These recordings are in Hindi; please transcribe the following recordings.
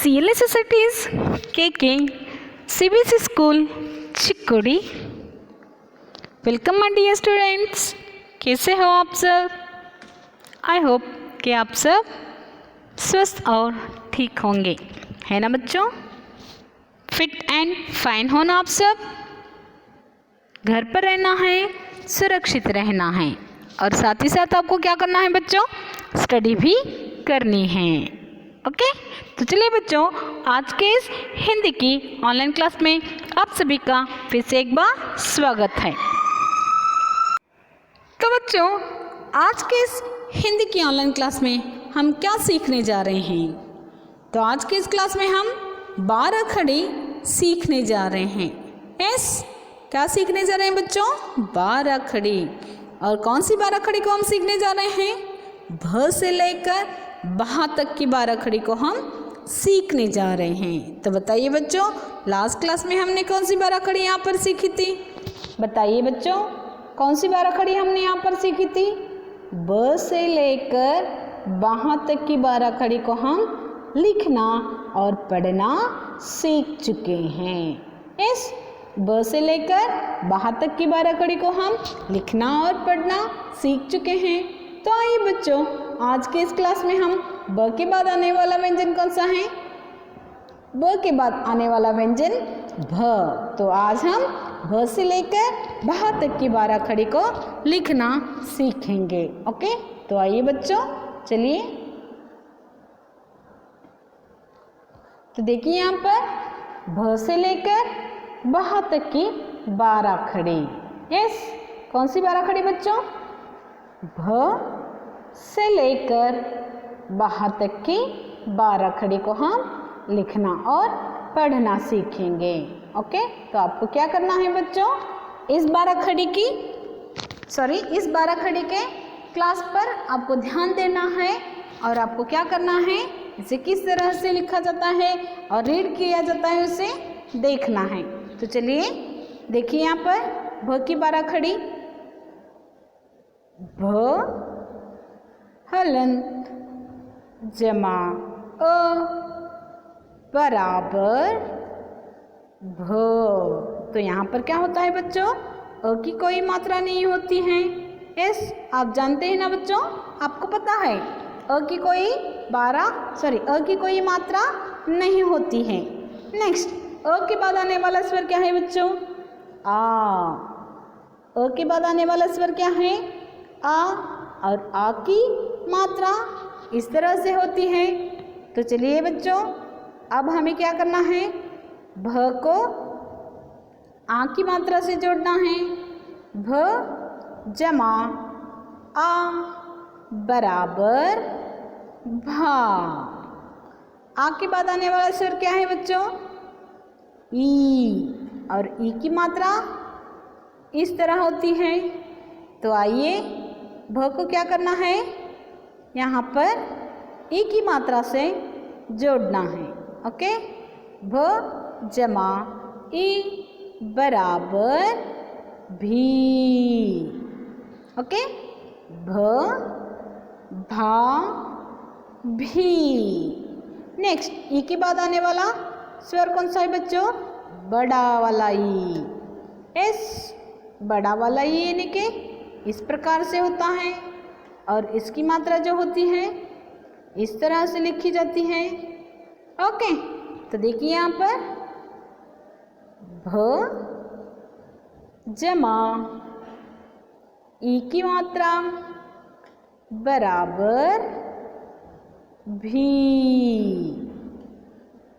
CLA Societies KK CBSE School Chikkodi. Welcome my dear students, कैसे हो आप सब। आई होप कि आप सब स्वस्थ और ठीक होंगे, है ना बच्चों। फिट एंड फाइन हो ना आप सब। घर पर रहना है, सुरक्षित रहना है और साथ ही साथ आपको क्या करना है बच्चों, स्टडी भी करनी है। ओके तो चलिए बच्चों, आज के इस हिंदी की ऑनलाइन क्लास में आप सभी का फिर से एक बार स्वागत है। तो बच्चों, आज के इस हिंदी की ऑनलाइन क्लास में हम क्या सीखने जा रहे हैं। तो आज के इस क्लास में हम 12 खड़ी सीखने जा रहे हैं। यस, क्या सीखने जा रहे हैं बच्चों, 12 खड़ी। और कौन सी 12 खड़ी को हम सीखने जा रहे हैं, भ से लेकर बहा तक की 12 खड़ी को हम सीखने जा रहे हैं। तो बताइए बच्चों, लास्ट क्लास में हमने कौन सी 12 खड़ी यहाँ पर सीखी थी। बताइए बच्चों, कौन सी 12 खड़ी हमने यहाँ पर सीखी थी। ब से लेकर बहा तक की 12 खड़ी को हम लिखना और पढ़ना सीख चुके हैं। इस ब से लेकर बहा तक की 12 खड़ी को हम लिखना और पढ़ना सीख चुके हैं। तो आइए बच्चों, आज के इस क्लास में हम ब के बाद आने वाला व्यंजन कौन सा है, ब के बाद आने वाला व्यंजन भ। तो आज हम भ से लेकर बहा तक की 12 खड़ी को लिखना सीखेंगे। ओके तो आइए बच्चों, चलिए। तो देखिए यहाँ पर भ से लेकर बहा तक की 12 खड़ी। यस, कौन सी 12 खड़ी बच्चों, भ से लेकर बहा तक की 12 खड़ी को हम लिखना और पढ़ना सीखेंगे। ओके तो आपको क्या करना है बच्चों, इस 12 खड़ी के क्लास पर आपको ध्यान देना है और आपको क्या करना है, इसे किस तरह से लिखा जाता है और रीड किया जाता है उसे देखना है। तो चलिए देखिए यहाँ पर भ की 12 खड़ी। भ हलंत जमा अ बराबर भ। तो यहाँ पर क्या होता है बच्चों, अ की कोई मात्रा नहीं होती है। यस, आप जानते हैं ना बच्चों, आपको पता है अ की कोई मात्रा नहीं होती है। नेक्स्ट, अ के बाद आने वाला स्वर क्या है बच्चों, आ। अ के बाद आने वाला स्वर क्या है, आ। और आ की मात्रा इस तरह से होती है। तो चलिए बच्चों, अब हमें क्या करना है, भ को आ की मात्रा से जोड़ना है। भ जमा आ बराबर भा। आ के बाद आने वाला स्वर क्या है बच्चों, ई। और ई की मात्रा इस तरह होती है। तो आइए भ को क्या करना है, यहाँ पर ई की मात्रा से जोड़ना है। ओके, भ जमा ई बराबर भी। ओके, भ भा भी। नेक्स्ट, ई के बाद आने वाला स्वर कौन सा है बच्चों, बड़ा वाला ई। एस, बड़ा वाला ई यानी कि इस प्रकार से होता है और इसकी मात्रा जो होती है इस तरह से लिखी जाती है। ओके तो देखिए यहाँ पर भ जमा ई की मात्रा बराबर भी।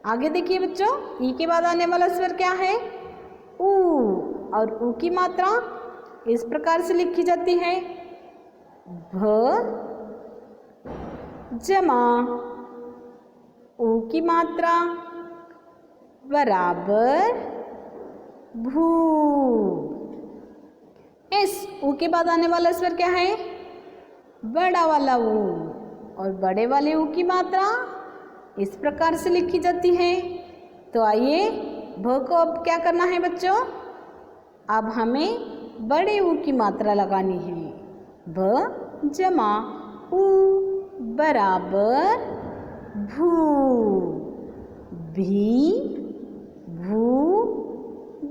आगे देखिए बच्चों, ई के बाद आने वाला स्वर क्या है, ऊ। और ऊ की मात्रा इस प्रकार से लिखी जाती है, भ जमा ऊ की मात्रा बराबर भू। इस ऊ के बाद आने वाला स्वर क्या है, बड़ा वाला ऊ। और बड़े वाले ऊ की मात्रा इस प्रकार से लिखी जाती है। तो आइए भ को अब क्या करना है बच्चों, अब हमें बड़े ऊ की मात्रा लगानी है। भ जमा ऊ बराबर भू। भी, भू,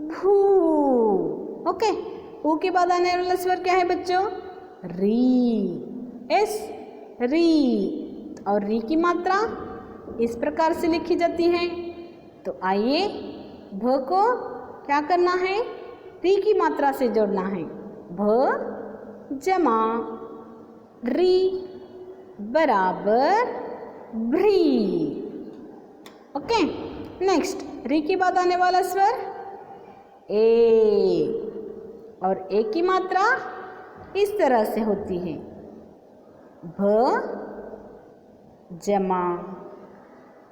भू। ओके, ऊ के बाद आने वाला स्वर क्या है बच्चों? री, एस, री। और री की मात्रा इस प्रकार से लिखी जाती है। तो आइए भ को क्या करना है? री की मात्रा से जोड़ना है। भ जमा री बराबर भ्री। ओके, नेक्स्ट री के बाद आने वाला स्वर ए, और ए की मात्रा इस तरह से होती है। भ जमा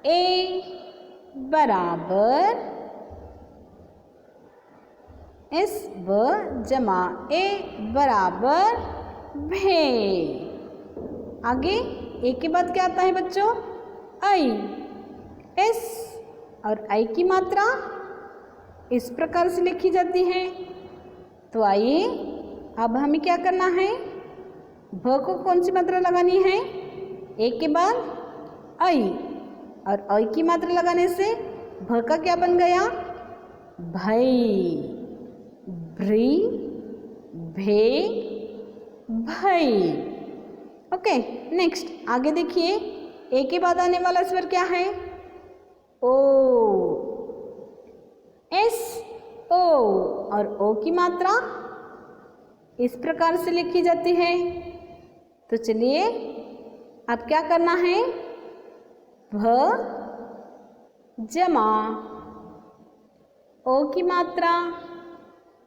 ए बराबर एस, ब जमा ए बराबर भे। आगे ए के बाद क्या आता है बच्चों? आई, एस, और आई की मात्रा इस प्रकार से लिखी जाती है। तो आइए अब हमें क्या करना है? भ को कौन सी मात्रा लगानी है? ए के बाद आई, और आई की मात्रा लगाने से भ का क्या बन गया? भई, भ्री, भे, भई। ओके, नेक्स्ट आगे देखिए, ए के बाद आने वाला स्वर क्या है? ओ, एस, ओ, और ओ की मात्रा इस प्रकार से लिखी जाती है। तो चलिए अब क्या करना है? भ जमा ओ की मात्रा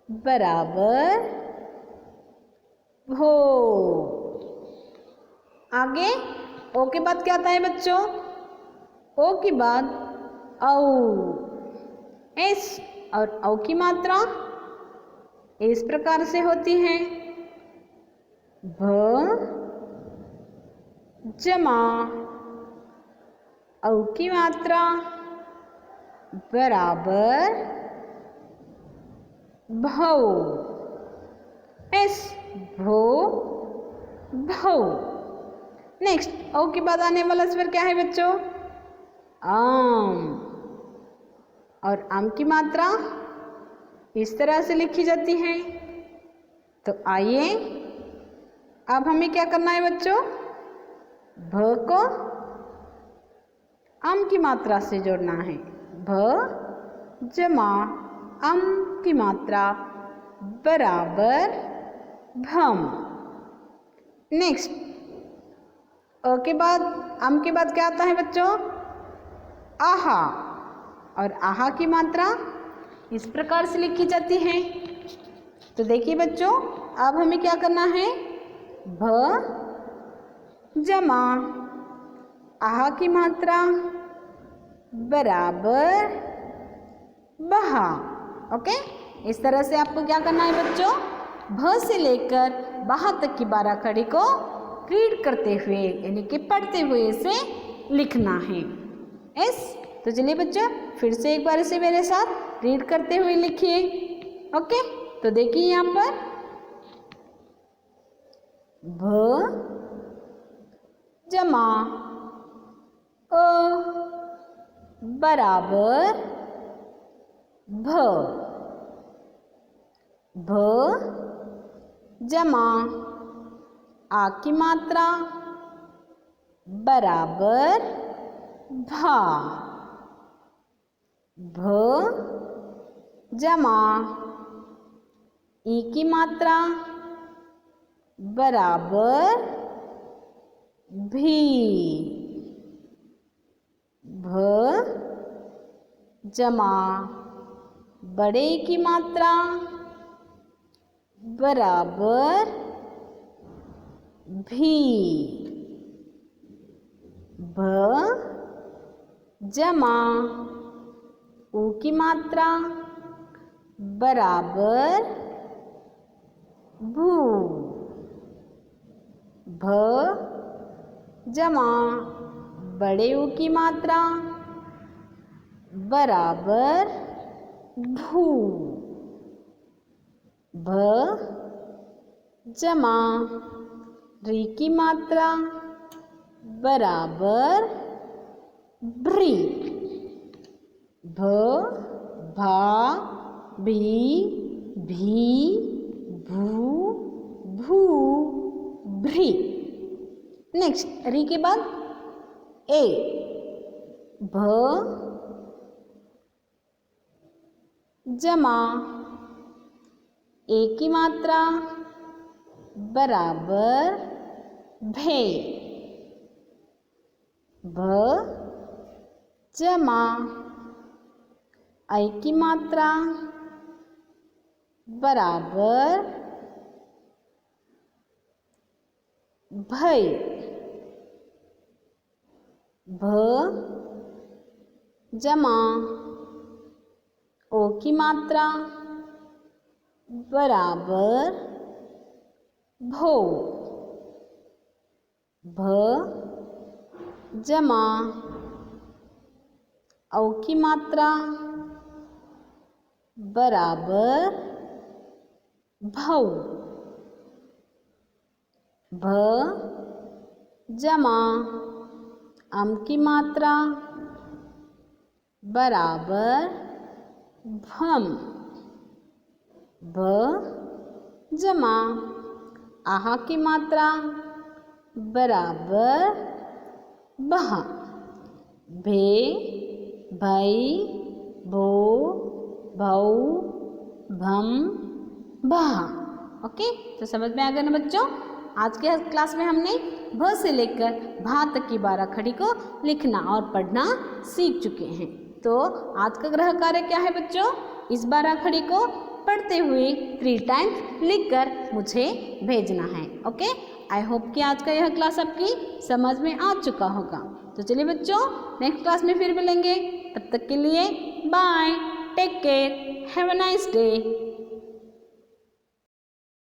बराबर भो। आगे ओ के बाद क्या आता है बच्चों? ओ के बाद औ, एस, और औ की मात्रा इस प्रकार से होती है। भ जमा औ की मात्रा बराबर भौ, एस, भो, भौ। नेक्स्ट औ के बाद आने वाला स्वर क्या है बच्चों? आम, और आम की मात्रा इस तरह से लिखी जाती है। तो आइए अब हमें क्या करना है बच्चों? भ को आम की मात्रा से जोड़ना है। भ जमा आम की मात्रा बराबर भम। नेक्स्ट अ के बाद आम के बाद क्या आता है बच्चों? आहा, और आहा की मात्रा इस प्रकार से लिखी जाती है। तो देखिए बच्चों, अब हमें क्या करना है? भ जमा आहा की मात्रा बराबर बहा। ओके, इस तरह से आपको क्या करना है बच्चों? भ से लेकर बहा तक की 12 खड़ी को रीड करते हुए यानी कि पढ़ते हुए इसे लिखना है। एस, तो चलिए बच्चों फिर से एक बार इसे मेरे साथ रीड करते हुए लिखिए। ओके, तो देखिए यहाँ पर भ जमा अ बराबर भ। भ जमा आ की मात्रा बराबर भा। भ जमा ई की मात्रा बराबर भी। भ जमा बड़े की मात्रा बराबर भी। भ जमा ऊ की मात्रा बराबर भू। भ जमा बड़े ऊ की मात्रा बराबर भू। भ जमा री की मात्रा बराबर भ्री। भ, भा, भी, भी, भू, भू, भ्री। नेक्स्ट री के बाद ए, भ, जमा ए की मात्रा बराबर भे, भ, जमा आई की मात्रा बराबर भई, भ, जमा ओ की मात्रा बराबर भो, भ, जमा औ की मात्रा बराबर भौ, भ, जमा अम की मात्रा बराबर भम, भ, जमा आहा की मात्रा बराबर बह, भे, भई, भो, भौ, भम, भह। ओके, तो समझ में आ गया ना बच्चों। आज के क्लास में हमने भ से लेकर भा तक की 12 खड़ी को लिखना और पढ़ना सीख चुके हैं। तो आज का गृह कार्य क्या है बच्चों? इस 12 खड़ी को पढ़ते हुए 3 टाइम्स लिखकर मुझे भेजना है। ओके, आई होप कि आज का यह क्लास आपकी समझ में आ चुका होगा। तो चलिए बच्चों, नेक्स्ट क्लास में फिर मिलेंगे। तब तक के लिए bye, take care, have a nice day.